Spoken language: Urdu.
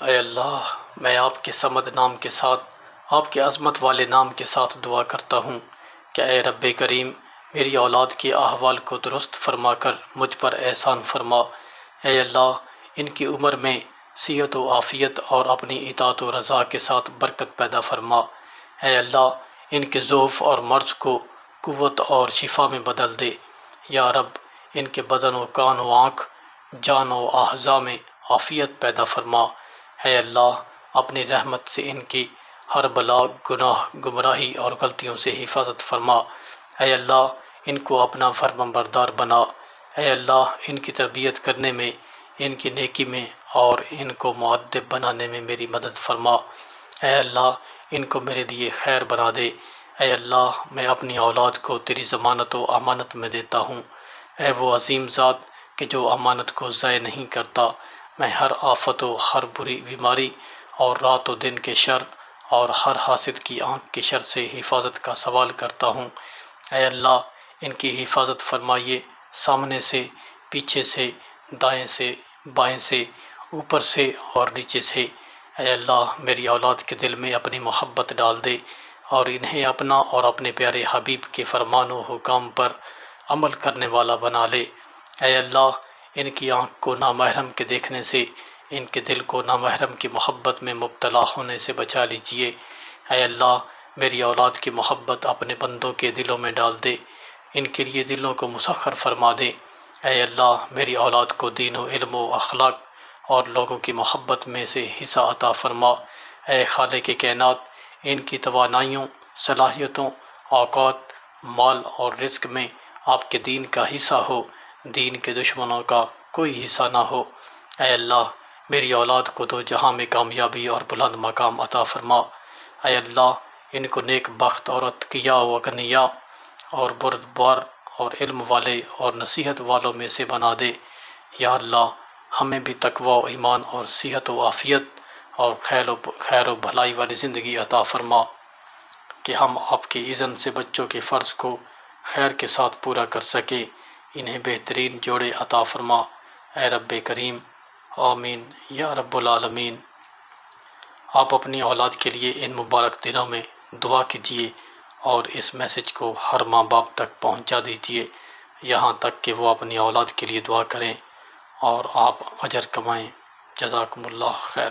اے اللہ، میں آپ کے صمد نام کے ساتھ، آپ کے عظمت والے نام کے ساتھ دعا کرتا ہوں کہ اے رب کریم، میری اولاد کے احوال کو درست فرما کر مجھ پر احسان فرما۔ اے اللہ، ان کی عمر میں صحت و عافیت اور اپنی اطاعت و رضا کے ساتھ برکت پیدا فرما۔ اے اللہ، ان کے ضعف اور مرض کو قوت اور شفا میں بدل دے۔ یا رب، ان کے بدن و کان و آنکھ، جان و اعضاء میں عافیت پیدا فرما۔ اے اللہ، اپنی رحمت سے ان کی ہر بلا، گناہ، گمراہی اور غلطیوں سے حفاظت فرما۔ اے اللہ، ان کو اپنا فرمانبردار بنا۔ اے اللہ، ان کی تربیت کرنے میں، ان کی نیکی میں اور ان کو مؤدب بنانے میں میری مدد فرما۔ اے اللہ، ان کو میرے لیے خیر بنا دے۔ اے اللہ، میں اپنی اولاد کو تیری ضمانت و امانت میں دیتا ہوں۔ اے وہ عظیم ذات کہ جو امانت کو ضائع نہیں کرتا، میں ہر آفت و ہر بری بیماری اور رات و دن کے شر اور ہر حاسد کی آنکھ کے شر سے حفاظت کا سوال کرتا ہوں۔ اے اللہ، ان کی حفاظت فرمائیے، سامنے سے، پیچھے سے، دائیں سے، بائیں سے، اوپر سے اور نیچے سے۔ اے اللہ، میری اولاد کے دل میں اپنی محبت ڈال دے اور انہیں اپنا اور اپنے پیارے حبیب کے فرمان و حکام پر عمل کرنے والا بنا لے۔ اے اللہ، ان کی آنکھ کو نامحرم کے دیکھنے سے، ان کے دل کو نامحرم کی محبت میں مبتلا ہونے سے بچا لیجیے۔ اے اللہ، میری اولاد کی محبت اپنے بندوں کے دلوں میں ڈال دے، ان کے لیے دلوں کو مسخر فرما دے۔ اے اللہ، میری اولاد کو دین و علم و اخلاق اور لوگوں کی محبت میں سے حصہ عطا فرما۔ اے خالق کائنات، ان کی توانائیوں، صلاحیتوں، اوقات، مال اور رزق میں آپ کے دین کا حصہ ہو، دین کے دشمنوں کا کوئی حصہ نہ ہو۔ اے اللہ، میری اولاد کو دو جہاں میں کامیابی اور بلند مقام عطا فرما۔ اے اللہ، ان کو نیک بخت اور اتقیاء و اغنیاء اور بردبار اور علم والے اور نصیحت والوں میں سے بنا دے۔ یا اللہ، ہمیں بھی تقوی و ایمان اور صحت و عافیت اور خیر و بھلائی والی زندگی عطا فرما کہ ہم آپ کے اذن سے بچوں کے فرض کو خیر کے ساتھ پورا کر سکے۔ انہیں بہترین جوڑے عطا فرما۔ اے رب کریم، آمین یا رب العالمین۔ آپ اپنی اولاد کے لیے ان مبارک دنوں میں دعا کیجیے اور اس میسج کو ہر ماں باپ تک پہنچا دیجیے، یہاں تک کہ وہ اپنی اولاد کے لیے دعا کریں اور آپ اجر کمائیں۔ جزاکم اللہ خیر۔